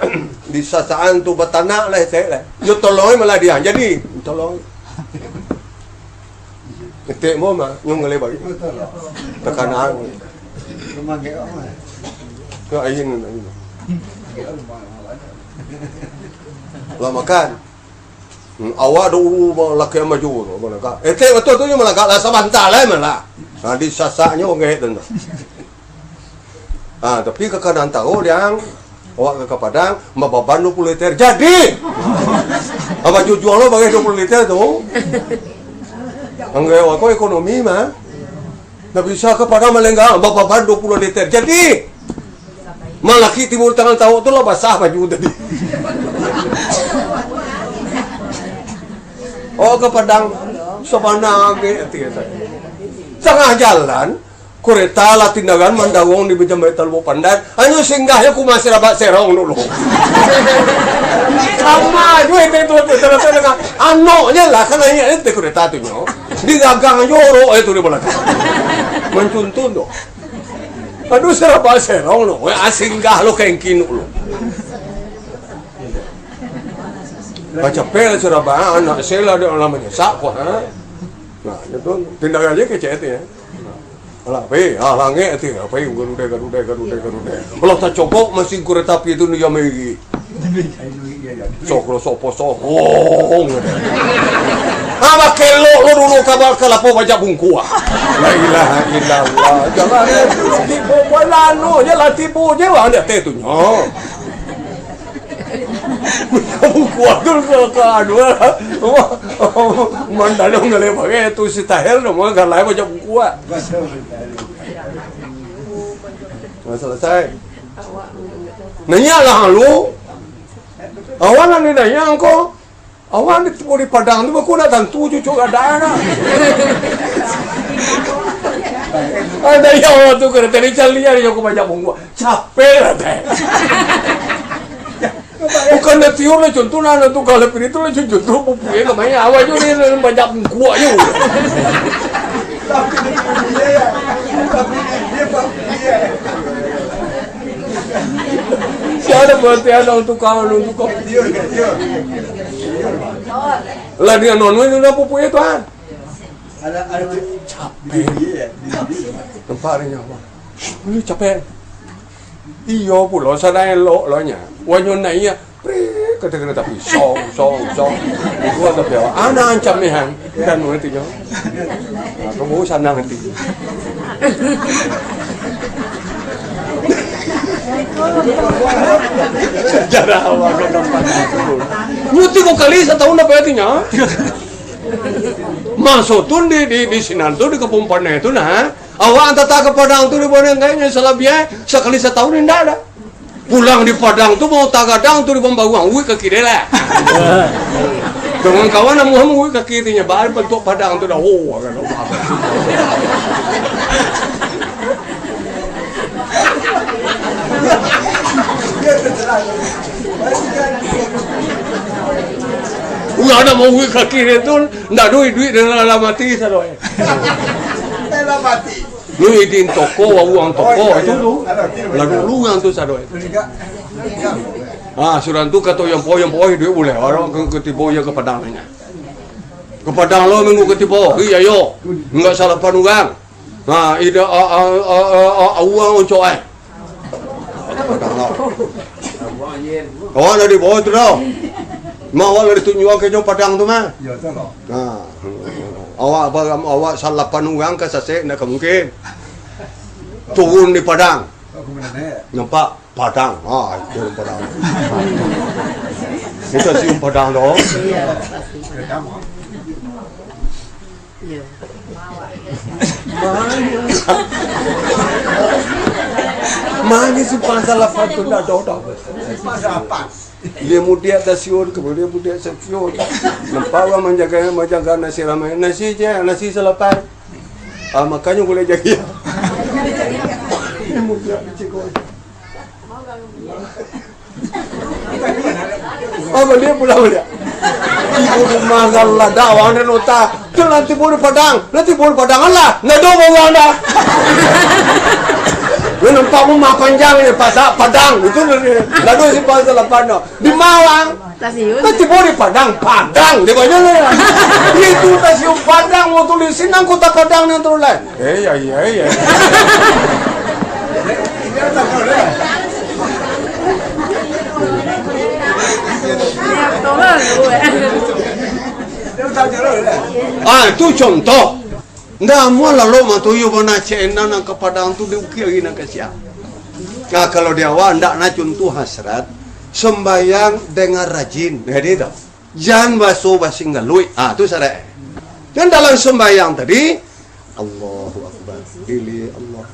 Speaker 2: di sasaan tu betanak lah saya lah. Yo tolong malah dia. Jadi tolong. Ketik mo mah nyong ngale bagi. Tekanan.
Speaker 3: Rumah ke orang.
Speaker 2: Yo ayin. Lah makan. Awak dulu laki maju tu mana. Ketik betul tu malah lah sebentar lah malah. Ha di sasaknya ngeh tu. Tapi ke kanan tahu yang awak ke Padang membawa 20 liter jadi. Apa jual lo pakai 20 liter tu? Enggak awak ekonomi mah. Tak bisa ke Padang melenggang bawa 20 liter jadi. Malaki timur tengah tahu tu lah basah baju tadi. Oh ke Padang sabana ke tengah jalan. Kereta lah tindakan mandawong di Bejambai Talbo Pandan. Hanya singgahnya ku masih rabat serong dulu. Sama juga itu tengah anoknya lah kan hanya itu kereta tu nyo. Di gagang joro itu di belakang. Mencuntun tu. Aduh serabat serong lo. Singgah lo kengkin lo.
Speaker 1: Baca pel Surabaya anak saya lah dia namanya Sakwa. Nah, itu tindak aja kecet ya. Alah, langit itu, garuda. Kalau tak cokok masih kereta api itu dia megi. Sok sohong. Apa kelo lo dulu kabar kelapo baca bungku. La ilaha illallah. Jangan tipu balano, jalan tipu je ada tetunya. Bungku tu ke anu. Mandalong nale pakai tu si tahir mau galai baca bungku. Selesai. Nanya lah lu. Awan ni nanya engkau. Awan di Padang tu aku datang 7 ada anak. Ada yang tu kereta ni calian yang aku baca bungku. Capek lah teh. Bukan dah tiur lah contoh nana tu kalau pilih tu lah contoh buku ya kemana awak tu ni baca bungku aja. Siapa berarti ada untuk kau. Lah dia nonwe itu dah pupu itu kan.
Speaker 3: Ada
Speaker 1: Capek. Tempatnya apa? Ini capek. Iyo pula sadai lo nya. Wanyo nai ya. Kata tapi song. Gua tapi anak ancam ni hang. Dan nanti jo. Kamu sana nanti. Sejarah awak tempat itu. Muti kok kali setahun apa artinya? Masuk tu di Sinan tu di Kampung Panai tu nah. Awak antara ke Padang tu di Boneng kayaknya salah biaya sekali setahun tidak ada. Pulang di Padang tu mau tagadang tu di Pembangunan, ke kiri lah. Dengan kawan namu ke kirinya, baru bentuk Padang tu dah. Udah ada mau ke kiri tu, ndak duit dengan dalam mati sadoy.
Speaker 3: Dalam mati.
Speaker 1: Lu idin toko, uang toko itu tu. Lalu lu yang tu sadoy. Suran tu kata yang poy duit boleh. Orang ketipu yang ke Padangnya. Ke Padang lo minggu ketipu, iya yo, enggak salah panugang. Ida uang untuk Padang lo. Kawan ada di bawah tu dah. Mau awak dari tunjuk ke jauh Padang tu mah.
Speaker 3: Ya tu lah.
Speaker 1: Awak salah panugang ke sasek nak mungkin. Turun di Padang. Nampak Padang. Itu Padang. Kita sium Padang doh. Iya. Mana si pasal apa tu dah dah.
Speaker 3: Pasal apa?
Speaker 1: Dia mudia dah siur, kemudian mudia siur. Nampak orang menjaga nasi ramai. Nasi je, nasi selapan. Makanya boleh jaga. Dia mudia cikgu. Dia pulang dia. Ibu rumah Allah dakwah dan nota. Tu nanti boleh Padang Allah. Nado mau anda. Nampak rumah panjang ni pasal Padang itu lalu si pasal apa no di Mawang nanti boleh Padang dia banyak lah itu stasiun Padang mau tulisin nang kota Padang yang terulai iya itu contoh. Ndak mau lalu matuyu mana cina nang ke Padang tu diukir lagi nang kesia. Kalau dia ndak nak contoh hasrat sembayang dengan rajin. Jadi tu jangan basing galui. Tu syarat. Dan dalam sembayang tadi Allahu Akbar. Dili Allah.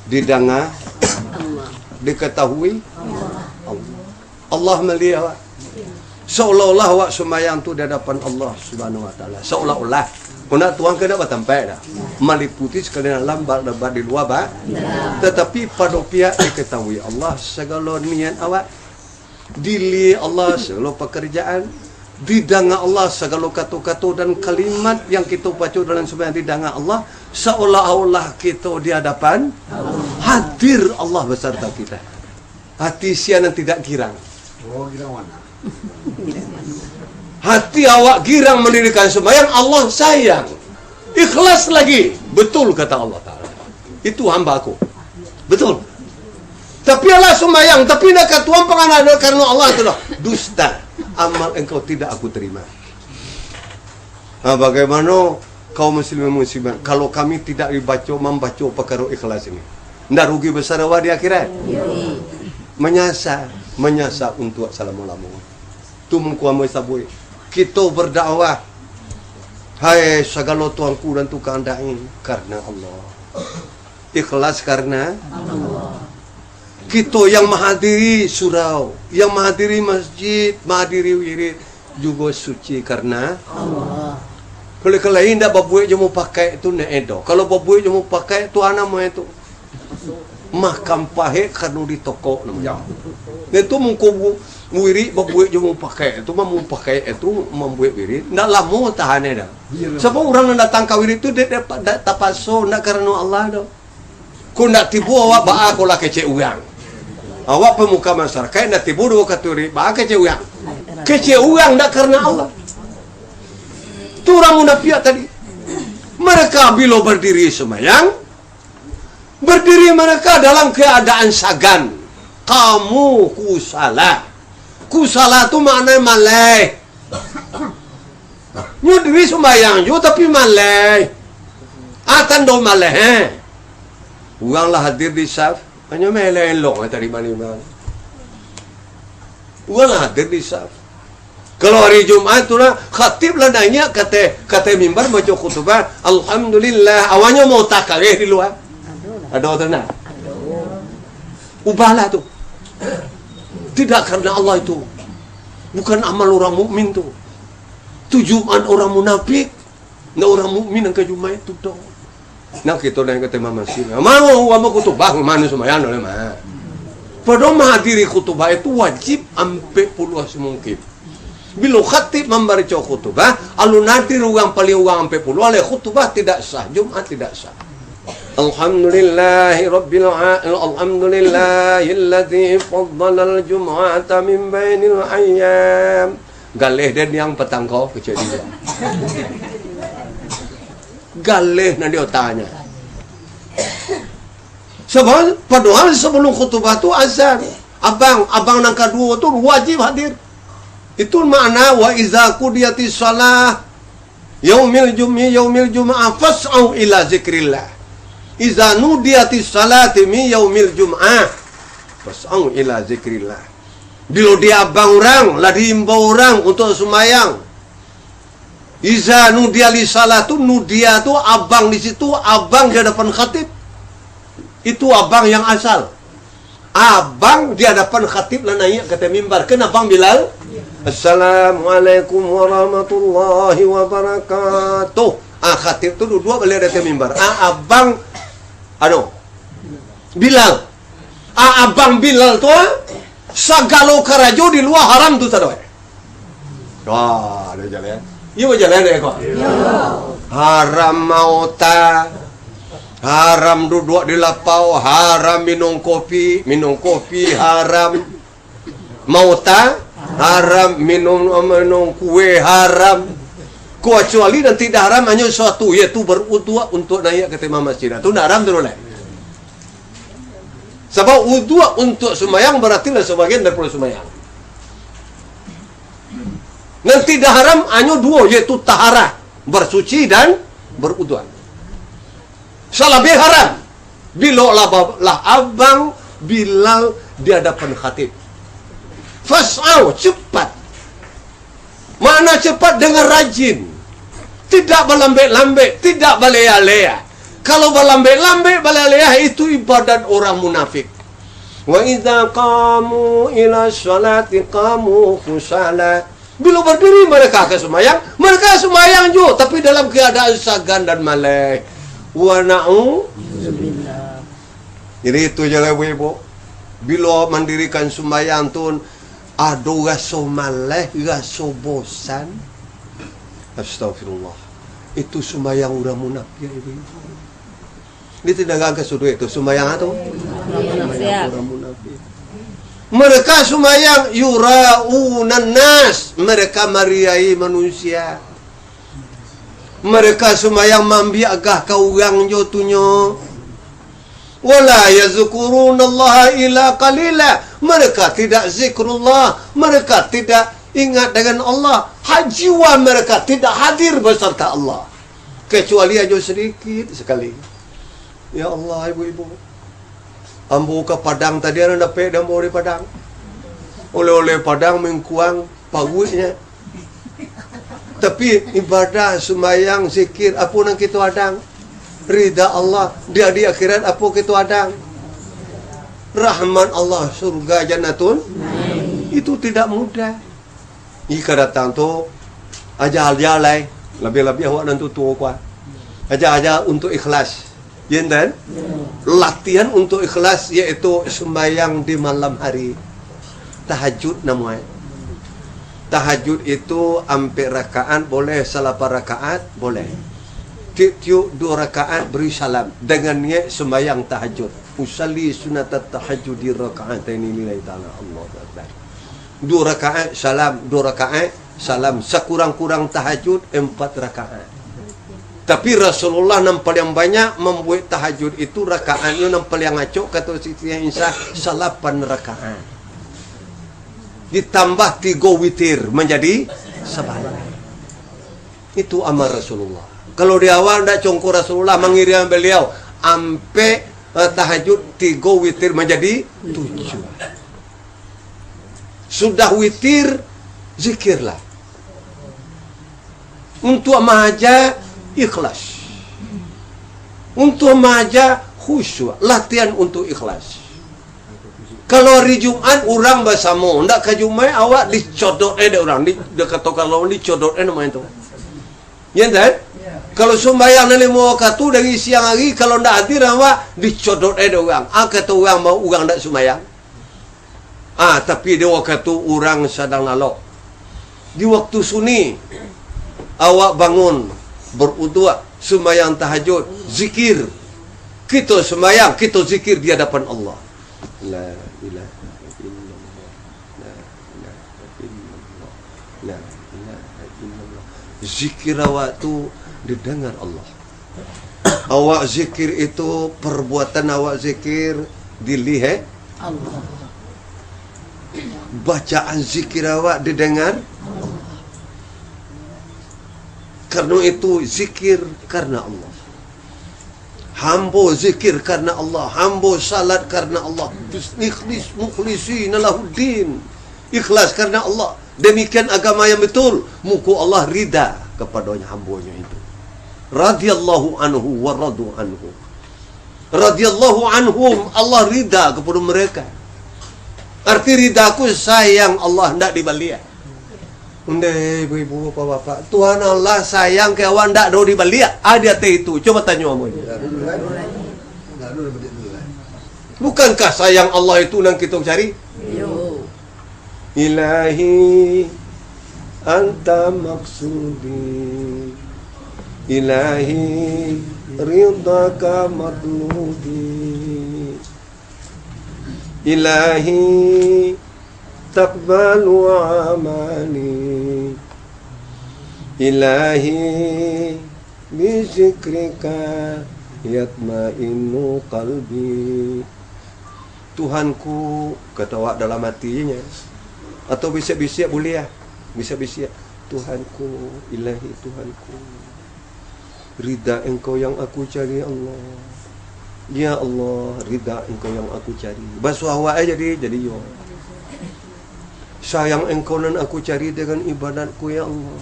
Speaker 1: Didengar diketahui Allah melihat. Seolah-olah awak sembayang tu di hadapan Allah Subhanahu Wa Taala. Seolah-olah. Kena tuang kena bertampai dah. Meliputi sekalian lambat lebat di luar bah. Tetapi pada pihak diketahui Allah segala niat awak. Dili Allah segala pekerjaan. Didengar Allah segala kata-kata dan kalimat yang kita baca dalam sembahyang didengar Allah. Seolah-olah kita di hadapan hadir Allah beserta kita. Hati sian yang tidak girang.
Speaker 3: Oh, girang mana?
Speaker 2: Hati awak girang mendirikan sembahyang, Allah sayang. Ikhlas lagi. Betul kata Allah Ta'ala. Itu hamba aku. Betul. Tapi Allah sembahyang, tapi nak kata Tuhan penganada karena Allah itu lah. Dusta. Amal engkau tidak aku terima. Nah, bagaimana kaum muslimin kalau kami tidak membaca perkara ikhlas ini? Ndak rugi besar awak di akhirat. Menyasa untuk assalamualaikum. Tu mengkuamai sabui. Kita berdakwah, hai segala tuanku dan tukang dain karena Allah, ikhlas karena Allah. Kita yang menghadiri surau, yang menghadiri masjid, menghadiri wirid juga suci karena Allah. Kalau lain tak babuik je mau pakai tu nak edo. Kalau babuik je mau pakai tu anak mau itu makam pahit karena di toko namanya. Itu mengkubu wirid babuik je mau pakai. Itu mau pakai itu membuat wirid. Nak lama tahan dah. Sebab orang yang datang ke wirid tu dia tak paso nak karena Allah dah. Kau nak tipu awak ba aku lah kecek orang. Awak pemuka masyarakat nak tipu dua katuri ba kecek orang. Kecek orang nak karena Allah. Tu orang munafik tadi. Mereka bila berdiri sembahyang, berdiri mereka dalam keadaan sagan. Kamu kusala. Kusala tu maknanya malai. Nyu diri sembahyang ju tapi malai. Atan do malai. Orang lah hadir di saf, hanya malai elok tadi mana-mana. Orang lah hadir di saf. Kalau hari Jumat tu lah khatib lah nanya kata mimbar baca khutbah, alhamdulillah. Awalnya mau takalih di luar. Ada tenang. Ubahlah tu. Tidak karena Allah itu. Bukan amal orang mukmin tu. Tujuan orang munafik. Nak orang mukmin yang ke Jumat itu dong. Nak kita dah kata mama sih. Mau khutbah mana sembahyang oleh mah. Padahal menghadiri khutbah itu wajib sampai puluh semungkin. Bila khatib membaca khutbah, alun nadir orang paling orang sampai puluh oleh khutbah tidak sah, Jumat tidak sah. Alhamdulillahirabbil alamin, alhamdulillahilladzi faddala al-jum'ata min bainil ayyam. Galih dan yang petang kau kejadian. Galih nanti tanya. Sebab padahal sebelum khutbah tu azan. Abang nang kedua tu wajib hadir. Itu makna wa iza qudiyatis shalah yaumil jum'ah fas'au ila zikrillah. Iza nudiyatis salati mi yaumil jum'ah fas'au ila zikrillah. Bila dia abang orang, lah diimbau orang untuk sembahyang. Iza nudiyali salatu, nudia tu abang di situ, abang di hadapan khatib. Itu abang yang asal. Abang di hadapan khatib lah naik kata mimbar. Kena Abang Bilal. Assalamualaikum warahmatullahi wabarakatuh. Khatib tu dua balik dari mimbar. Abang Bilal. Abang Bilal tu sagalo karajo di luar haram tu tadi. Wah, ada jalan. Iya jalan deh kok. Haram mauta. Haram duduk di lapau, haram minum kopi haram. Mauta haram minum kue haram. Kecuali dan tidak haram hanya suatu yaitu berwudu untuk naik ke timah masjid. Itu tidak haram terus. Sebab wudu untuk sembahyang berarti lah sebagian daripada sembahyang. Dan tidak haram hanya dua yaitu taharah, bersuci dan berwudu. Salabih haram. Bila lah abang Bilal di hadapan khatib. Fas'au, cepat. Mana cepat dengan rajin. Tidak berlambat-lambat, tidak berleha-leha. Kalau berlambat-lambat, berleha-leha itu ibadat orang munafik. Wa idza qamu ila sholati qamu khusala. Bila berdiri mereka ke sembahyang, mereka sembahyang juga tapi dalam keadaan sagan dan malai. Wa na'udzubillah. Jadi itu je lah ibu. Bila mendirikan sembahyang tu ada rasa malas, rasa bosan. Astagfirullah. Itu sembahyang orang munafik ibu. Dia tidak agak suruh itu sembahyang tu. Orang munafik. Mereka sembahyang yura'unan nas, mereka mariai manusia. Mereka sembahyang mambiagah ka urang jo tunyo. Wala yazkurunallaha illa qalila. Mereka tidak zikrullah, mereka tidak ingat dengan Allah. Hajiwa mereka tidak hadir beserta Allah, kecuali aja sedikit sekali. Ya Allah, ibu-ibu, ambo ke Padang tadi ada dapat dan mau di Padang. Oleh-oleh Padang mengkuang pagusnya. Tapi ibadah, sembahyang, zikir, apa nang kita adang? Ridha Allah, dia di akhirat apa kita adang? Rahman Allah, surga jannatun. Itu tidak mudah. Jika datang tu ajar-ajar lai, lebih-lebih awak nanti tua kuat. Ajar-ajar untuk ikhlas. Ya kan? Latihan untuk ikhlas yaitu sembahyang di malam hari. Tahajud namanya. Tahajud itu hampir rakaat boleh, salapan rakaat boleh. Tiap-tiap 2 rakaat beri salam. Dengannya sembahyang tahajud. Usalli sunatat tahajud di rakaat ini nilai ta'ala Allah Akbar. 2 rakaat salam, 2 rakaat salam. Sekurang-kurang tahajud 4 rakaat. Tapi Rasulullah yang paling banyak membuat tahajud itu rakaatnya yang paling acok kata Siti Aisyah 8 rakaat. Ditambah 3 witir menjadi 9. Itu amal Rasulullah. Kalau di awal tidak congko Rasulullah mengirim beliau sampai tahajud 3 witir menjadi 7. Sudah witir, zikirlah. Untuk mahaja ikhlas. Untuk mahaja khusyuk. Latihan untuk ikhlas. Kalau hari Jumat orang bersama, ndak ke Jumat awak dicodot orang, dekat kalau dicodot nama itu. Ya kan? Kalau sembahyang dari 5 waktu dari siang hari, kalau ndak hadir awak dicodot orang. Kata orang mau orang ndak sembahyang. Tapi di waktu orang sedang lalok. Di waktu sunyi awak bangun berwudu, sembahyang tahajud, zikir. Kita sembahyang, kita zikir di hadapan Allah. La ilaha illallah. La ilaha illallah. La ilaha illallah. Zikir awak tu didengar Allah. Awak zikir itu, perbuatan awak zikir dilihat Allah. Bacaan zikir awak didengar Allah. Karena itu zikir karena Allah. Hambo zikir karena Allah, hambo salat karena Allah. Ikhlis mukhlisina lahuddin. Ikhlas karena Allah. Demikian agama yang betul. Muka Allah ridha kepadanya hambonya itu. Radhiyallahu anhu wa radu anhu. Radhiyallahu anhum, Allah ridha kepada mereka. Arti ridhaku sayang Allah, tidak dibalia. Undai ibu-ibu bapak-bapak, Tuhan Allah sayang ke awak ndak do dibalia. Ada teh itu. Coba tanya kamu. Bukankah sayang Allah itu yang kita cari? Ilahi anta maksudi, ilahi ridhaka matlubi, ilahi taqbalu amali, ilahi bizikrika yatma'innu qalbi. Tuhanku, kata awak dalam hatinya, atau bisa-bisa boleh ya, bisa-bisa. Tuhanku, ilahi Tuhanku, ridha engkau yang aku cari Allah. Ya Allah, ridha engkau yang aku cari. Basuh awak jadi yo. Sayang engkau nan aku cari dengan ibadatku ya Allah.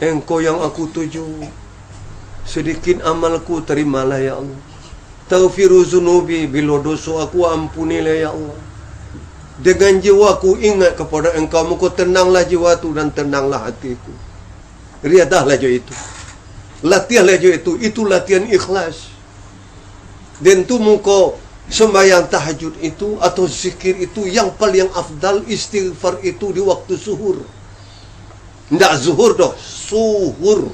Speaker 2: Engkau yang aku tuju. Sedikit amalku terimalah ya Allah. Taghfiru zunubi, bila dosa aku ampunilah ya Allah. Dengan jiwaku ingat kepada engkau, muka tenanglah jiwaku dan tenanglah hatiku. Riadahlah jo itu. Latihanlah jo itu latihan ikhlas. Dan tu muka sembahyang tahajud itu atau zikir itu yang paling afdal, istighfar itu di waktu zuhur. Tidak zuhur doh, suhur.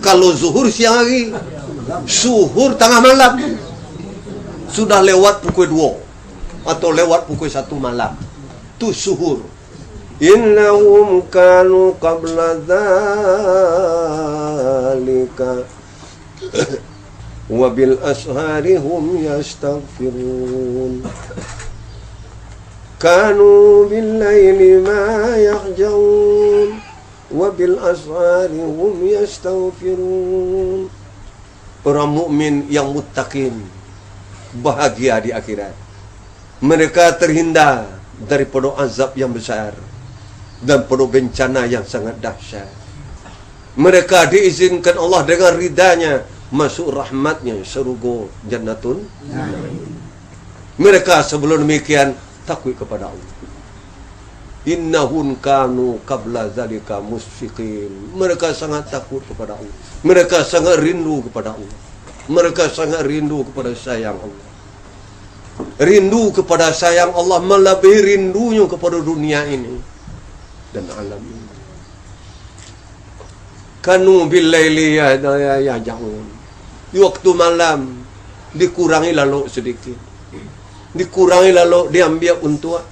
Speaker 2: Kalau zuhur siang hari, suhur tengah malam. Sudah lewat pukul 2. atau lewat pukul 1 malam. Tu suhur. Innahum kanu qabla dzalika wa bil ashari hum yastaghfirun. Kanu bil laili ma yahjaun wa bil ashari hum yastaghfirun. Orang mukmin yang muttaqin bahagia di akhirat. Mereka terhindar daripada azab yang besar dan pada bencana yang sangat dahsyat. Mereka diizinkan Allah dengan ridanya masuk rahmatnya surga jannatun. Mereka sebelum demikian takut kepada Allah. Innahum kanu qabla zalika musfiqin. Mereka sangat takut kepada Allah. Mereka sangat rindu kepada Allah. Mereka sangat rindu kepada sayang Allah. Rindu kepada sayang Allah melebihi rindunya kepada dunia ini dan alam ini. Kanu bil laili yahjaun. Di waktu malam dikurangi lalu sedikit. Dikurangi lalu diambil untuk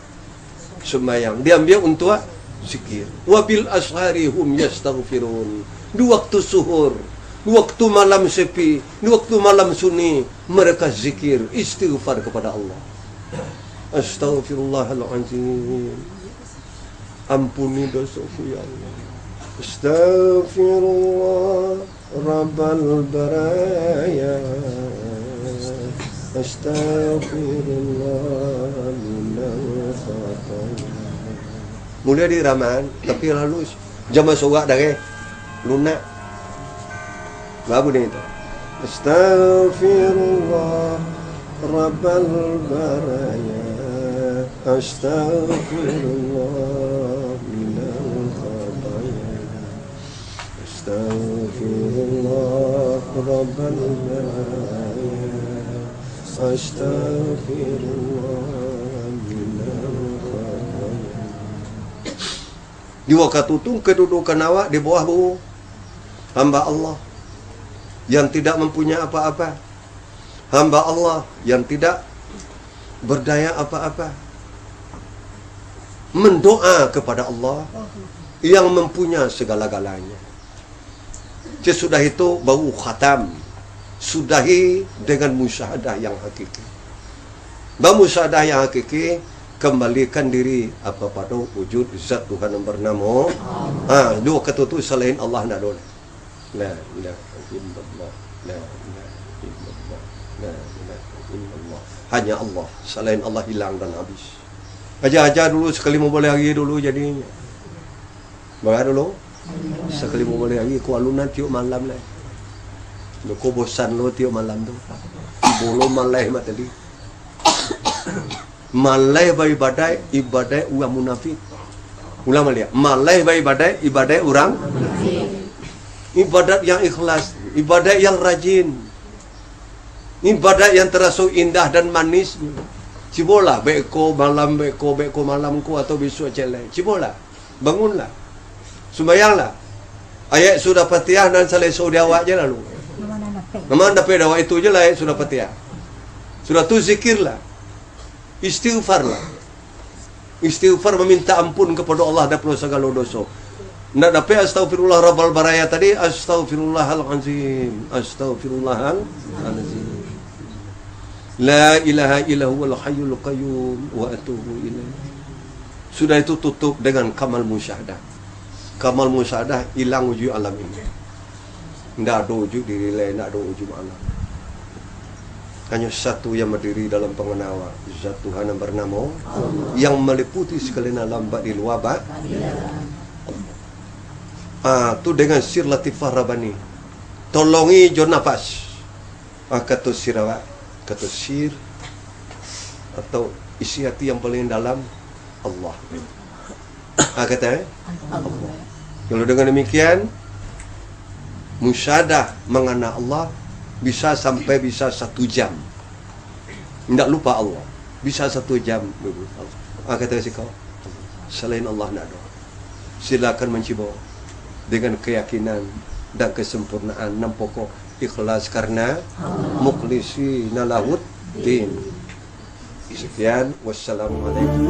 Speaker 2: sembahyang, diambil untuk zikir. Wabil ashari hum yastaghfirun. Di waktu suhur, di waktu malam sepi, di waktu malam sunyi, mereka zikir, istighfar kepada Allah. Astaghfirullahaladzim. Ampuni dosaku ya Allah. Astaghfirullah Rabbal baraya. Astaghfirullah minal khataya. Mulai di Raman, tapi lalu jam sorak dah ke lunak. Bagus ni tu. Astaghfirullah Rabbal baraya. Astaghfirullah minal khataya. Astaghfirullah Rabbal baraya. Astaghfirullah minal khataya. Di waktu itu kedudukan awak di bawah bau hamba Allah yang tidak mempunyai apa-apa, hamba Allah yang tidak berdaya apa-apa, mendoa kepada Allah yang mempunyai segala-galanya. Sesudah itu baru khatam, sudahi dengan musyahadah yang hakiki. Musyahadah yang hakiki, kembalikan diri apa pada wujud zat Tuhan yang bernama. Dua kata itu selain Allah nak ada. La ilaha illallah, la ilaha illallah, la ilaha illallah. Hanya Allah, selain Allah hilang dan habis. Ajar-ajar dulu sekali mau boleh hari dulu jadinya. Bagai dulu sekali mau boleh hari ku alunan tiup malam lah. Kau bosan lo tiup malam tu. Bolo malai mat tadi. Malai bagi ibadah orang munafik. Ulang balik. Malai bagi ibadah orang munafik. Ibadat yang ikhlas, ibadat yang rajin, ibadat yang terasa indah dan manis. Cibola beko malam ko atau besok celai. Cibola, bangunlah, sembahyanglah. Ayat sudah Fatihah dan selesai di awak je lalu. Nama dapat awak itu je lah ayat sudah Fatihah. Sudah tu zikirlah, istighfarlah. Istighfar meminta ampun kepada Allah daripada segala dosa. Nak dapat astaghfirullah rabbal baraya tadi, astaghfirullahalazim, astaghfirullahalazim. La ilaha illa huwal hayyul qayyum wa atubu ilaih. Sudah itu tutup dengan kamal musyahadah. Kamal musyahadah hilang wujud alam ini. Tidak ada wujud diri lain, tidak ada wujud alam. Hanya satu yang berdiri dalam pengenalan, zat Tuhan yang bernama yang meliputi sekalian alam di luar tu dengan sir latifah Rabbani. Tolongi jo nafas. Kata sir awak, kata sir atau isi hati yang paling dalam Allah. Kata Allah. Kalau dengan demikian musyahadah mengenal Allah bisa sampai 1 jam. Tidak lupa Allah. Bisa 1 jam. Kata si kau, selain Allah nak ada. Silakan mencuba dengan keyakinan dan kesempurnaan 6 pokok ikhlas karena mukhlisi nalahud din. Sekian, wassalamualaikum.